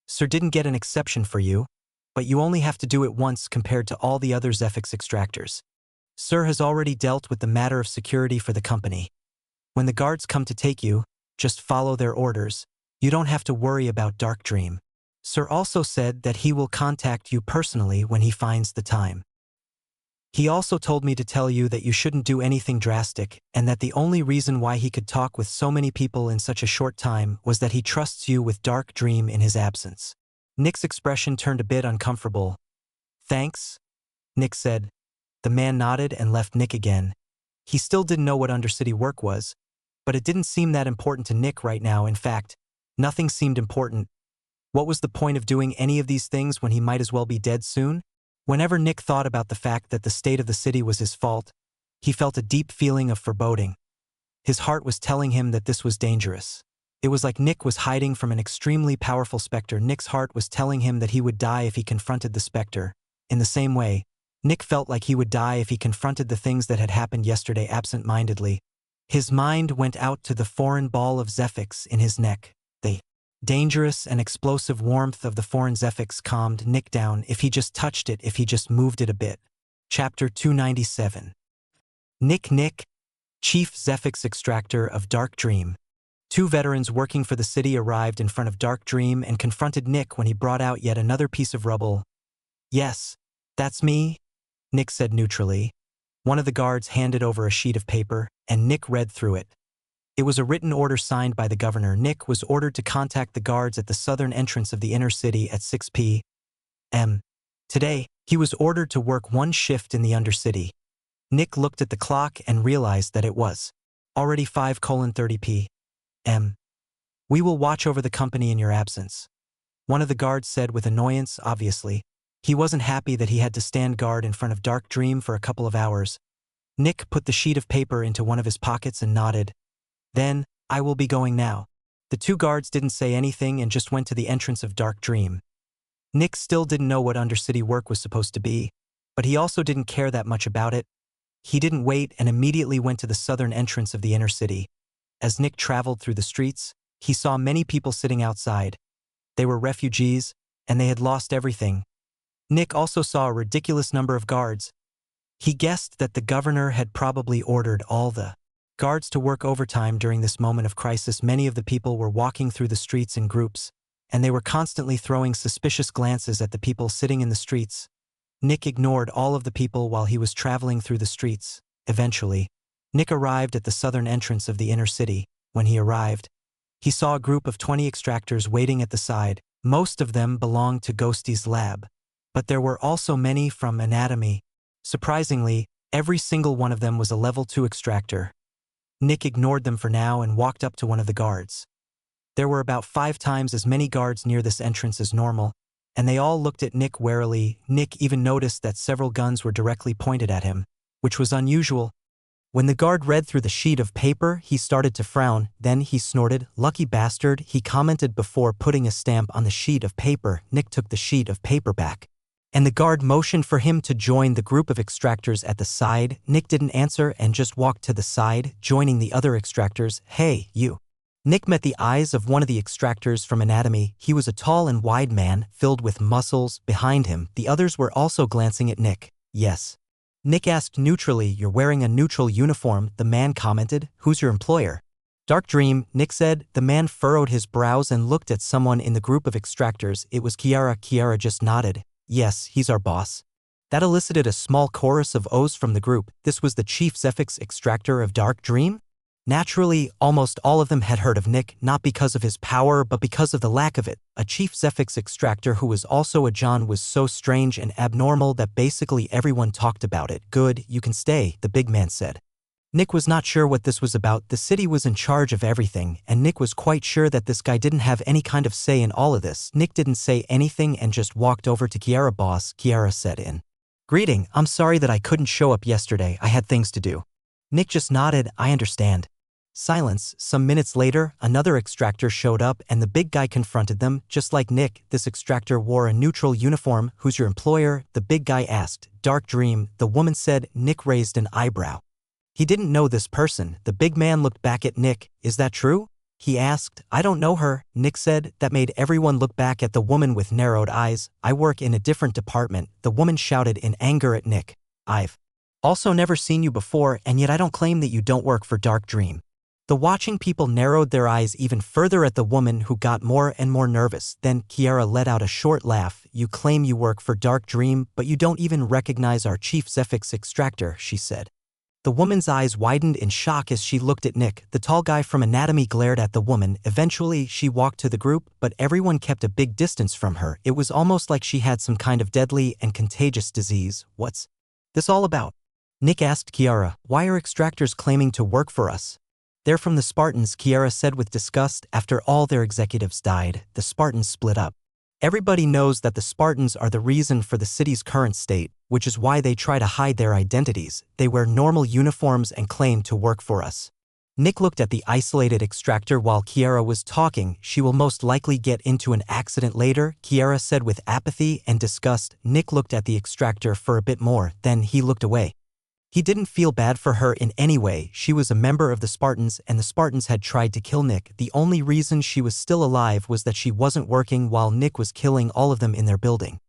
A: Sir didn't get an exception for you, but you only have to do it once compared to all the other Zephyx extractors. Sir has already dealt with the matter of security for the company. When the guards come to take you, just follow their orders. You don't have to worry about Dark Dream. Sir also said that he will contact you personally when he finds the time. He also told me to tell you that you shouldn't do anything drastic, and that the only reason why he could talk with so many people in such a short time was that he trusts you with Dark Dream in his absence. Nick's expression turned a bit uncomfortable. Thanks, Nick said. The man nodded and left Nick again. He still didn't know what Undercity work was, but it didn't seem that important to Nick right now. In fact, nothing seemed important. What was the point of doing any of these things when he might as well be dead soon? Whenever Nick thought about the fact that the state of the city was his fault, he felt a deep feeling of foreboding. His heart was telling him that this was dangerous. It was like Nick was hiding from an extremely powerful specter. Nick's heart was telling him that he would die if he confronted the specter. In the same way, Nick felt like he would die if he confronted the things that had happened yesterday absent-mindedly. His mind went out to the foreign ball of Zephyx in his neck. The dangerous and explosive warmth of the foreign Zephyx calmed Nick down if he just touched it, if he just moved it a bit. Chapter 297. Nick, Chief Zephyx Extractor of Dark Dream. Two veterans working for the city arrived in front of Dark Dream and confronted Nick when he brought out yet another piece of rubble. Yes, that's me, Nick said neutrally. One of the guards handed over a sheet of paper, and Nick read through it. It was a written order signed by the governor. Nick was ordered to contact the guards at the southern entrance of the inner city at 6 p.m. Today, he was ordered to work one shift in the Undercity. Nick looked at the clock and realized that it was already 5:30 p.m. We will watch over the company in your absence, one of the guards said with annoyance. Obviously, he wasn't happy that he had to stand guard in front of Dark Dream for a couple of hours. Nick put the sheet of paper into one of his pockets and nodded. Then, I will be going now. The two guards didn't say anything and just went to the entrance of Dark Dream. Nick still didn't know what Undercity work was supposed to be, but he also didn't care that much about it. He didn't wait and immediately went to the southern entrance of the inner city. As Nick traveled through the streets, he saw many people sitting outside. They were refugees, and they had lost everything. Nick also saw a ridiculous number of guards. He guessed that the governor had probably ordered all the guards to work overtime during this moment of crisis. Many of the people were walking through the streets in groups, and they were constantly throwing suspicious glances at the people sitting in the streets. Nick ignored all of the people while he was traveling through the streets. Eventually, Nick arrived at the southern entrance of the inner city. When he arrived, he saw a group of 20 extractors waiting at the side. Most of them belonged to Ghosty's lab, but there were also many from anatomy. Surprisingly, every single one of them was a level 2 extractor. Nick ignored them for now and walked up to one of the guards. There were about 5 times as many guards near this entrance as normal, and they all looked at Nick warily. Nick even noticed that several guns were directly pointed at him, which was unusual. When the guard read through the sheet of paper, he started to frown. Then he snorted. "Lucky bastard," he commented before putting a stamp on the sheet of paper. Nick took the sheet of paper back, and the guard motioned for him to join the group of extractors at the side. Nick didn't answer and just walked to the side, joining the other extractors. "Hey, you." Nick met the eyes of one of the extractors from anatomy. He was a tall and wide man, filled with muscles. Behind him, the others were also glancing at Nick. "Yes." Nick asked neutrally. "You're wearing a neutral uniform," the man commented. "Who's your employer?" "Dark Dream," Nick said. The man furrowed his brows and looked at someone in the group of extractors. It was Kiara. Kiara just nodded. "Yes, he's our boss." That elicited a small chorus of ohs from the group. This was the Chief Zephyx Extractor of Dark Dream? Naturally, almost all of them had heard of Nick, not because of his power but because of the lack of it. A chief Zephix extractor who was also a John was so strange and abnormal that basically everyone talked about it. Good, you can stay, the big man said. Nick was not sure what this was about. The city was in charge of everything, and Nick was quite sure that this guy didn't have any kind of say in all of this. Nick didn't say anything and just walked over to Kiara. Boss, Kiara said in greeting, I'm sorry that I couldn't show up yesterday, I had things to do. Nick just nodded, I understand. Silence. Some minutes later, another extractor showed up and the big guy confronted them. Just like Nick, this extractor wore a neutral uniform. Who's your employer? The big guy asked. Dark Dream, the woman said. Nick raised an eyebrow. He didn't know this person. The big man looked back at Nick. Is that true? He asked. I don't know her, Nick said. That made everyone look back at the woman with narrowed eyes. I work in a different department, the woman shouted in anger at Nick. I've also never seen you before, and yet I don't claim that you don't work for Dark Dream. The watching people narrowed their eyes even further at the woman, who got more and more nervous. Then Kiara let out a short laugh. You claim you work for Dark Dream, but you don't even recognize our chief Zephix extractor, she said. The woman's eyes widened in shock as she looked at Nick. The tall guy from anatomy glared at the woman. Eventually, she walked to the group, but everyone kept a big distance from her. It was almost like she had some kind of deadly and contagious disease. What's this all about? Nick asked Kiara. Why are extractors claiming to work for us? They're from the Spartans, Kiara said with disgust. After all their executives died, the Spartans split up. Everybody knows that the Spartans are the reason for the city's current state, which is why they try to hide their identities. They wear normal uniforms and claim to work for us. Nick looked at the isolated extractor while Kiara was talking. She will most likely get into an accident later, Kiara said with apathy and disgust. Nick looked at the extractor for a bit more, then he looked away. He didn't feel bad for her in any way. She was a member of the Spartans, and the Spartans had tried to kill Nick. The only reason she was still alive was that she wasn't working while Nick was killing all of them in their building.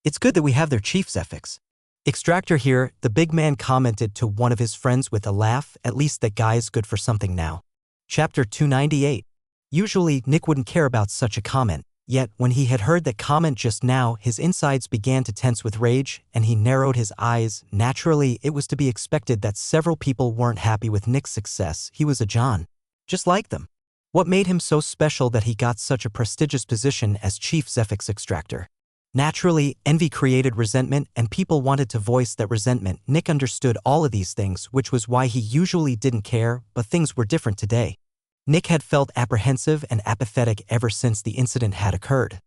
A: It's good that we have their chief Zephix extractor here, the big man commented to one of his friends with a laugh. At least that guy's good for something now. Chapter 298. Usually, Nick wouldn't care about such a comment. Yet, when he had heard that comment just now, his insides began to tense with rage, and he narrowed his eyes. Naturally, it was to be expected that several people weren't happy with Nick's success. He was a John, just like them. What made him so special that he got such a prestigious position as chief Zephix extractor? Naturally, envy created resentment, and people wanted to voice that resentment. Nick understood all of these things, which was why he usually didn't care, but things were different today. Nick had felt apprehensive and apathetic ever since the incident had occurred.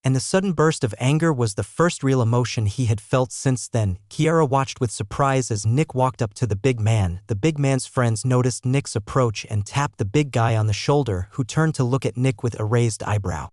A: And the sudden burst of anger was the first real emotion he had felt since then. Kiara watched with surprise as Nick walked up to the big man. The big man's friends noticed Nick's approach and tapped the big guy on the shoulder, who turned to look at Nick with a raised eyebrow.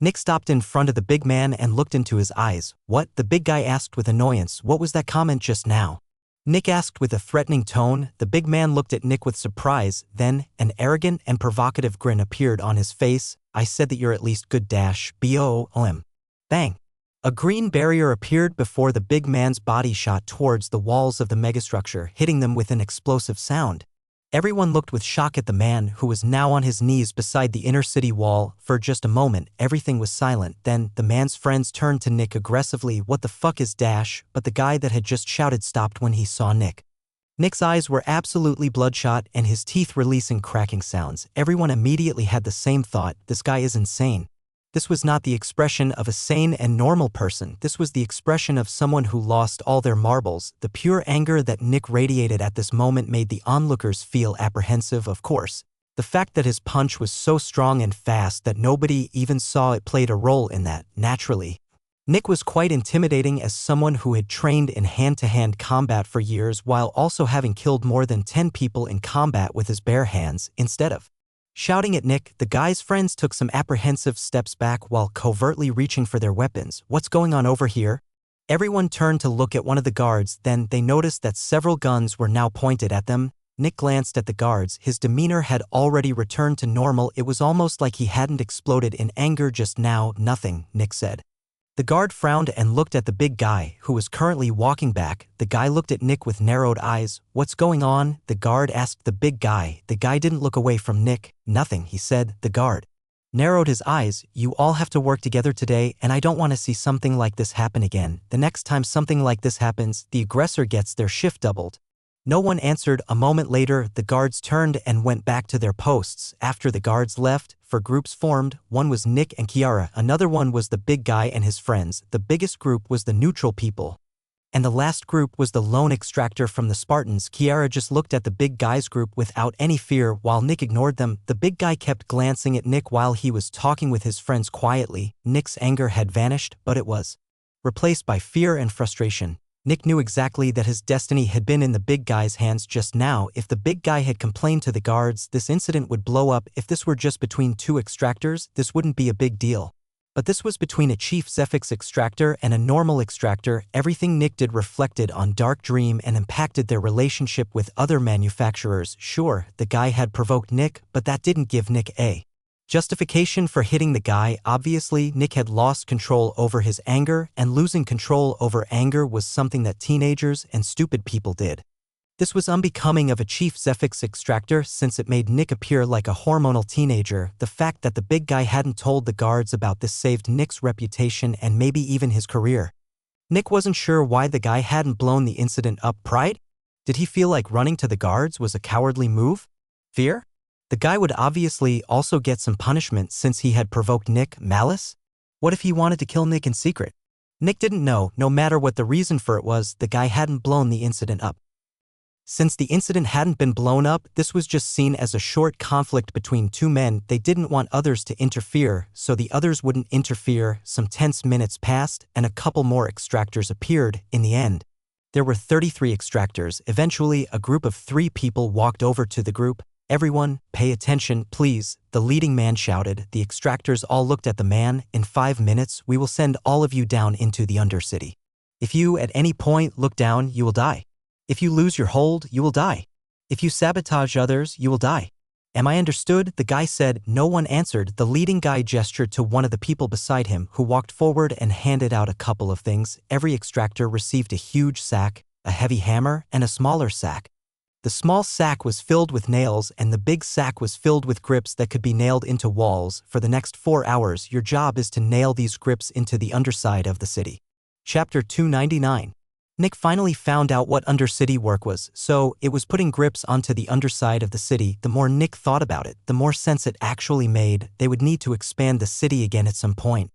A: Nick stopped in front of the big man and looked into his eyes. What? The big guy asked with annoyance. What was that comment just now? Nick asked with a threatening tone. The big man looked at Nick with surprise, then an arrogant and provocative grin appeared on his face. I said that you're at least good BOOM. Bang. A green barrier appeared before the big man's body shot towards the walls of the megastructure, hitting them with an explosive sound. Everyone looked with shock at the man, who was now on his knees beside the inner city wall. For just a moment, everything was silent. Then, the man's friends turned to Nick aggressively. What the fuck is ? But the guy that had just shouted stopped when he saw Nick. Nick's eyes were absolutely bloodshot and his teeth releasing cracking sounds. Everyone immediately had the same thought. This guy is insane. This was not the expression of a sane and normal person. This was the expression of someone who lost all their marbles. The pure anger that Nick radiated at this moment made the onlookers feel apprehensive, of course. The fact that his punch was so strong and fast that nobody even saw it played a role in that. Naturally, Nick was quite intimidating as someone who had trained in hand-to-hand combat for years while also having killed more than 10 people in combat with his bare hands. Instead of shouting at Nick, the guy's friends took some apprehensive steps back while covertly reaching for their weapons. What's going on over here? Everyone turned to look at one of the guards, then they noticed that several guns were now pointed at them. Nick glanced at the guards. His demeanor had already returned to normal. It was almost like he hadn't exploded in anger just now. Nothing, Nick said. The guard frowned and looked at the big guy, who was currently walking back. The guy looked at Nick with narrowed eyes. What's going on? The guard asked the big guy. The guy didn't look away from Nick. Nothing, he said. The guard narrowed his eyes. You all have to work together today, and I don't want to see something like this happen again. The next time something like this happens, the aggressor gets their shift doubled. No one answered. A moment later, the guards turned and went back to their posts. After the guards left, four groups formed. One was Nick and Kiara, another one was the big guy and his friends, the biggest group was the neutral people, and the last group was the lone extractor from the Spartans. Kiara just looked at the big guy's group without any fear while Nick ignored them. The big guy kept glancing at Nick while he was talking with his friends quietly. Nick's anger had vanished, but it was replaced by fear and frustration. Nick knew exactly that his destiny had been in the big guy's hands just now. If the big guy had complained to the guards, this incident would blow up. If this were just between two extractors, this wouldn't be a big deal. But this was between a Chief Zephix extractor and a normal extractor. Everything Nick did reflected on Dark Dream and impacted their relationship with other manufacturers. Sure, the guy had provoked Nick, but that didn't give Nick a justification for hitting the guy. Obviously, Nick had lost control over his anger, and losing control over anger was something that teenagers and stupid people did. This was unbecoming of a Chief Zephix extractor since it made Nick appear like a hormonal teenager. The fact that the big guy hadn't told the guards about this saved Nick's reputation and maybe even his career. Nick wasn't sure why the guy hadn't blown the incident up. Pride? Did he feel like running to the guards was a cowardly move? Fear? The guy would obviously also get some punishment since he had provoked Nick. Malice? What if he wanted to kill Nick in secret? Nick didn't know. No matter what the reason for it was, the guy hadn't blown the incident up. Since the incident hadn't been blown up, this was just seen as a short conflict between two men. They didn't want others to interfere, so the others wouldn't interfere. Some tense minutes passed, and a couple more extractors appeared. In the end, there were 33 extractors. Eventually, a group of 3 people walked over to the group. "Everyone, pay attention, please," the leading man shouted. The extractors all looked at the man. "In 5 minutes, we will send all of you down into the Undercity. If you at any point look down, you will die. If you lose your hold, you will die. If you sabotage others, you will die. Am I understood?" The guy said. No one answered. The leading guy gestured to one of the people beside him, who walked forward and handed out a couple of things. Every extractor received a huge sack, a heavy hammer, and a smaller sack. The small sack was filled with nails, and the big sack was filled with grips that could be nailed into walls. For the next 4 hours, your job is to nail these grips into the underside of the city. Chapter 299. Nick finally found out what Undercity work was, so it was putting grips onto the underside of the city. The more Nick thought about it, the more sense it actually made. They would need to expand the city again at some point.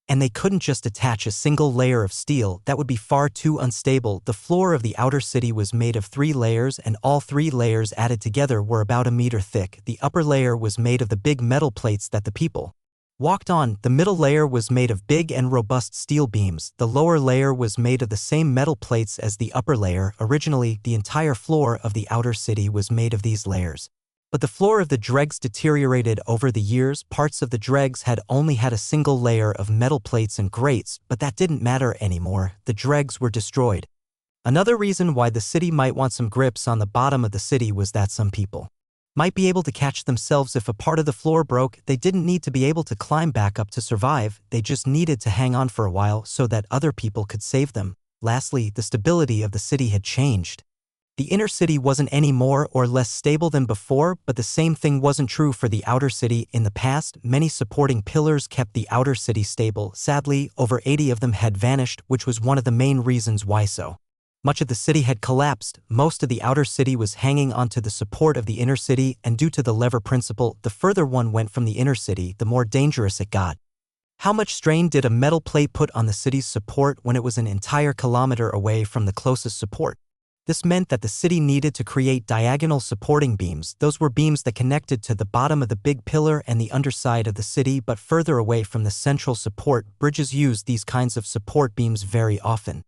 A: And they couldn't just attach a single layer of steel. That would be far too unstable. The floor of the outer city was made of 3 layers, and all 3 layers added together were about a meter thick. The upper layer was made of the big metal plates that the people walked on. The middle layer was made of big and robust steel beams. The lower layer was made of the same metal plates as the upper layer. Originally, the entire floor of the outer city was made of these layers. But the floor of the dregs deteriorated over the years. Parts of the dregs had only had a single layer of metal plates and grates, but that didn't matter anymore. The dregs were destroyed. Another reason why the city might want some grips on the bottom of the city was that some people might be able to catch themselves if a part of the floor broke. They didn't need to be able to climb back up to survive. They just needed to hang on for a while so that other people could save them. Lastly, the stability of the city had changed. The inner city wasn't any more or less stable than before, but the same thing wasn't true for the outer city. In the past, many supporting pillars kept the outer city stable. Sadly, over 80 of them had vanished, which was one of the main reasons why so much of the city had collapsed. Most of the outer city was hanging onto the support of the inner city, and due to the lever principle, the further one went from the inner city, the more dangerous it got. How much strain did a metal plate put on the city's support when it was an entire kilometer away from the closest support? This meant that the city needed to create diagonal supporting beams. Those were beams that connected to the bottom of the big pillar and the underside of the city, but further away from the central support. Bridges used these kinds of support beams very often.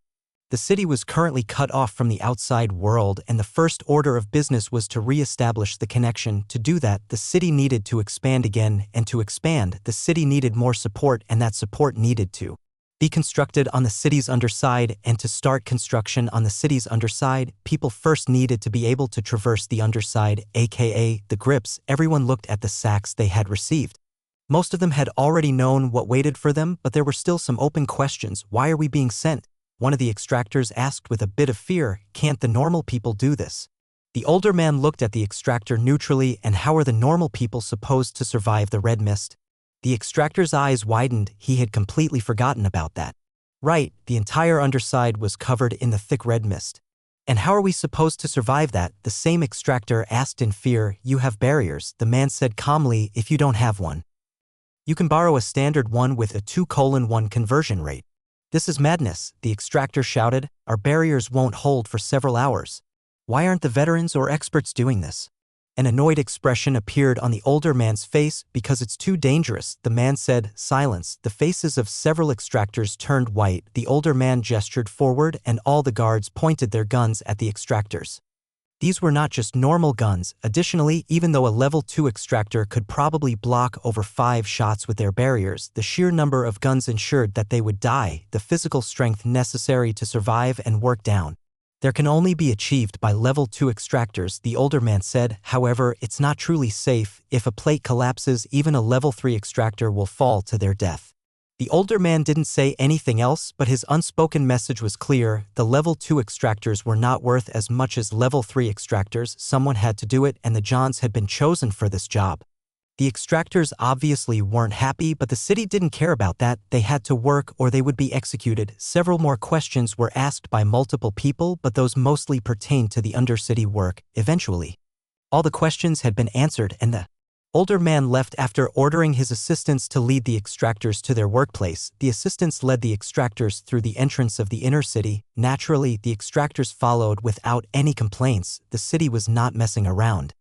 A: The city was currently cut off from the outside world, and the first order of business was to re-establish the connection. To do that, the city needed to expand again, and to expand, the city needed more support, and that support needed to be constructed on the city's underside. And to start construction on the city's underside, people first needed to be able to traverse the underside, aka the grips. Everyone looked at the sacks they had received. Most of them had already known what waited for them, but there were still some open questions. Why are we being sent? One of the extractors asked with a bit of fear. Can't the normal people do this? The older man looked at the extractor neutrally. And how are the normal people supposed to survive the red mist? The extractor's eyes widened. He had completely forgotten about that. Right, the entire underside was covered in the thick red mist. And how are we supposed to survive that? The same extractor asked in fear. You have barriers, the man said calmly. If you don't have one, you can borrow a standard one with a 2:1 conversion rate. This is madness, the extractor shouted. Our barriers won't hold for several hours. Why aren't the veterans or experts doing this? An annoyed expression appeared on the older man's face. Because it's too dangerous, the man said. Silence. The faces of several extractors turned white. The older man gestured forward and all the guards pointed their guns at the extractors. These were not just normal guns. Additionally, even though a level 2 extractor could probably block over 5 shots with their barriers, the sheer number of guns ensured that they would die. The physical strength necessary to survive and work down there can only be achieved by level 2 extractors, the older man said. However, it's not truly safe. If a plate collapses, even a level 3 extractor will fall to their death. The older man didn't say anything else, but his unspoken message was clear. The level 2 extractors were not worth as much as level 3 extractors. Someone had to do it, and the Johns had been chosen for this job. The extractors obviously weren't happy, but the city didn't care about that. They had to work or they would be executed. Several more questions were asked by multiple people, but those mostly pertained to the undercity work. Eventually, all the questions had been answered, and the older man left after ordering his assistants to lead the extractors to their workplace. The assistants led the extractors through the entrance of the inner city. Naturally, the extractors followed without any complaints. The city was not messing around.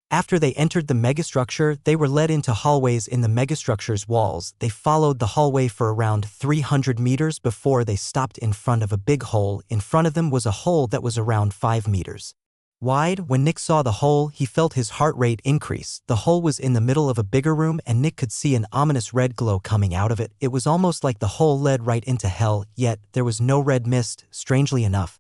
A: After they entered the megastructure, they were led into hallways in the megastructure's walls. They followed the hallway for around 300 meters before they stopped in front of a big hole. In front of them was a hole that was around 5 meters wide. When Nick saw the hole, he felt his heart rate increase. The hole was in the middle of a bigger room, and Nick could see an ominous red glow coming out of it. It was almost like the hole led right into hell, yet there was no red mist, strangely enough.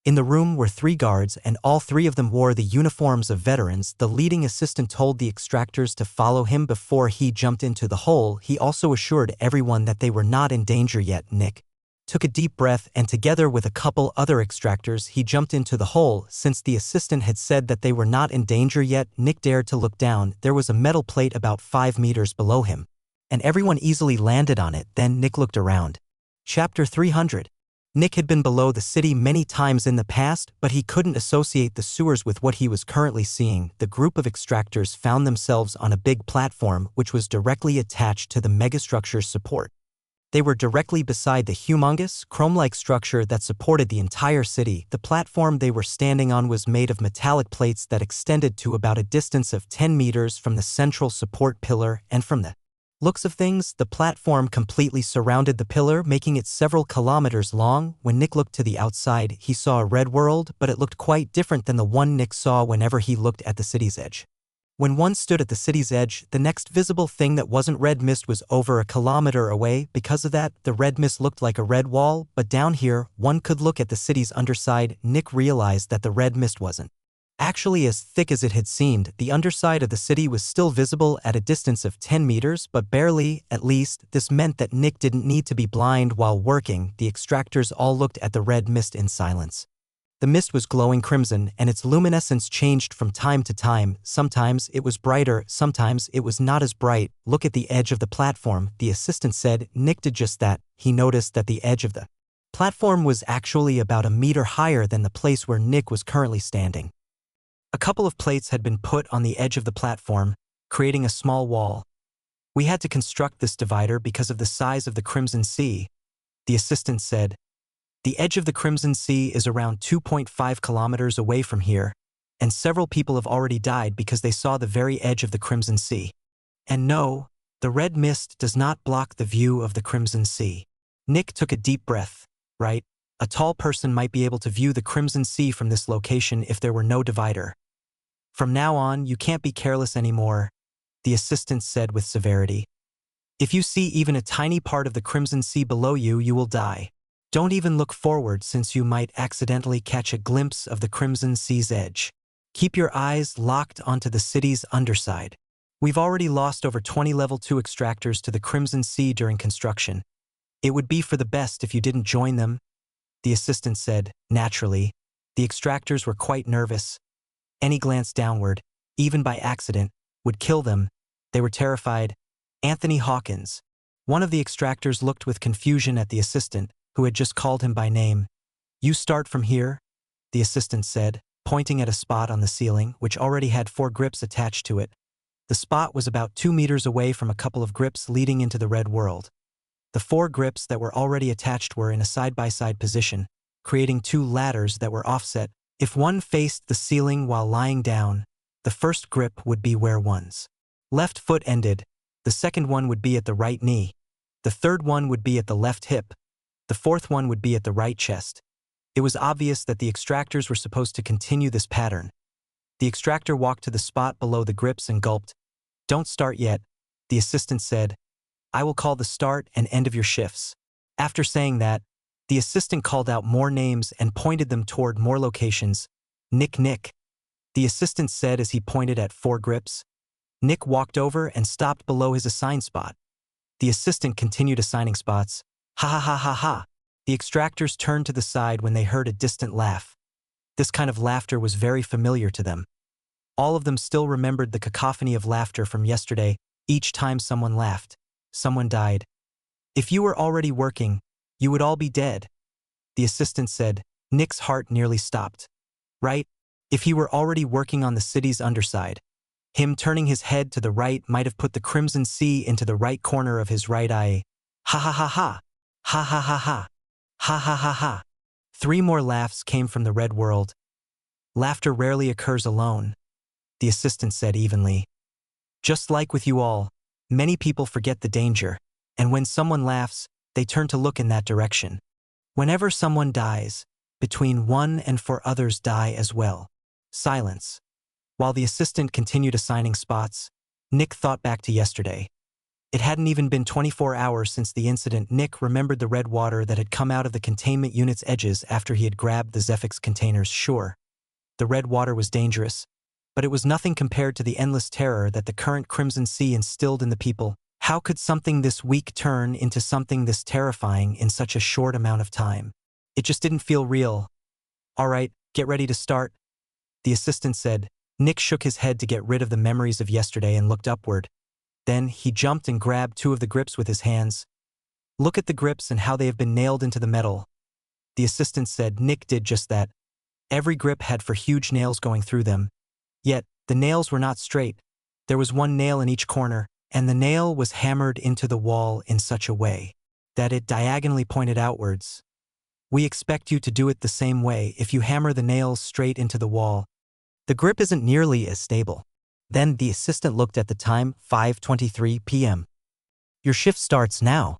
A: In the room were 3 guards, and all 3 of them wore the uniforms of veterans. The leading assistant told the extractors to follow him before he jumped into the hole. He also assured everyone that they were not in danger yet. Nick took a deep breath, and together with a couple other extractors, he jumped into the hole. Since the assistant had said that they were not in danger yet, Nick dared to look down. There was a metal plate about 5 meters below him, and everyone easily landed on it. Then Nick looked around. Chapter 300. Nick had been below the city many times in the past, but he couldn't associate the sewers with what he was currently seeing. The group of extractors found themselves on a big platform which was directly attached to the megastructure's support. They were directly beside the humongous, chrome-like structure that supported the entire city. The platform they were standing on was made of metallic plates that extended to about a distance of 10 meters from the central support pillar, and from the looks of things, the platform completely surrounded the pillar, making it several kilometers long. When Nick looked to the outside, he saw a red world, but it looked quite different than the one Nick saw whenever he looked at the city's edge. When one stood at the city's edge, the next visible thing that wasn't red mist was over a kilometer away. Because of that, the red mist looked like a red wall, but down here, one could look at the city's underside. Nick realized that the red mist wasn't actually as thick as it had seemed. The underside of the city was still visible at a distance of 10 meters, but barely. At least, this meant that Nick didn't need to be blind while working. The extractors all looked at the red mist in silence. The mist was glowing crimson, and its luminescence changed from time to time. Sometimes it was brighter, sometimes it was not as bright. Look at the edge of the platform, the assistant said. Nick did just that. He noticed that the edge of the platform was actually about a meter higher than the place where Nick was currently standing. A couple of plates had been put on the edge of the platform, creating a small wall. We had to construct this divider because of the size of the Crimson Sea, the assistant said. The edge of the Crimson Sea is around 2.5 kilometers away from here, and several people have already died because they saw the very edge of the Crimson Sea. And no, the red mist does not block the view of the Crimson Sea. Nick took a deep breath. Right? A tall person might be able to view the Crimson Sea from this location if there were no divider. From now on, you can't be careless anymore, the assistant said with severity. If you see even a tiny part of the Crimson Sea below you, you will die. Don't even look forward since you might accidentally catch a glimpse of the Crimson Sea's edge. Keep your eyes locked onto the city's underside. We've already lost over 20 level 2 extractors to the Crimson Sea during construction. It would be for the best if you didn't join them, the assistant said. Naturally, the extractors were quite nervous. Any glance downward, even by accident, would kill them. They were terrified. Anthony Hawkins, one of the extractors, looked with confusion at the assistant, who had just called him by name. You start from here? the assistant said, pointing at a spot on the ceiling which already had 4 grips attached to it. The spot was about 2 meters away from a couple of grips leading into the red world. The 4 grips that were already attached were in a side-by-side position, creating 2 ladders that were offset. If one faced the ceiling while lying down, the first grip would be where one's left foot ended, the second one would be at the right knee, the third one would be at the left hip, the fourth one would be at the right chest. It was obvious that the extractors were supposed to continue this pattern. The extractor walked to the spot below the grips and gulped. "Don't start yet," the assistant said. "I will call the start and end of your shifts." After saying that, the assistant called out more names and pointed them toward more locations. "Nick, Nick," the assistant said as he pointed at 4 grips. Nick walked over and stopped below his assigned spot. The assistant continued assigning spots. "Ha ha ha ha ha." The extractors turned to the side when they heard a distant laugh. This kind of laughter was very familiar to them. All of them still remembered the cacophony of laughter from yesterday. Each time someone laughed, someone died. "If you were already working, you would all be dead," the assistant said. Nick's heart nearly stopped. Right? If he were already working on the city's underside, him turning his head to the right might have put the Crimson Sea into the right corner of his right eye. Ha ha ha ha. Ha ha ha ha. Ha ha ha ha. 3 more laughs came from the red world. "Laughter rarely occurs alone," the assistant said evenly. "Just like with you all, many people forget the danger, and when someone laughs, they turn to look in that direction. Whenever someone dies, between 1 and 4 others die as well." Silence. While the assistant continued assigning spots, Nick thought back to yesterday. It hadn't even been 24 hours since the incident. Nick remembered the red water that had come out of the containment unit's edges after he had grabbed the Zephyx containers. Sure, the red water was dangerous, but it was nothing compared to the endless terror that the current Crimson Sea instilled in the people. How could something this weak turn into something this terrifying in such a short amount of time? It just didn't feel real. "All right, get ready to start," the assistant said. Nick shook his head to get rid of the memories of yesterday and looked upward. Then he jumped and grabbed 2 of the grips with his hands. "Look at the grips and how they have been nailed into the metal," the assistant said. Nick did just that. Every grip had 4 huge nails going through them. Yet, the nails were not straight. There was 1 nail in each corner, and the nail was hammered into the wall in such a way that it diagonally pointed outwards. "We expect you to do it the same way. If you hammer the nails straight into the wall, the grip isn't nearly as stable." Then the assistant looked at the time, 5:23 p.m. "Your shift starts now."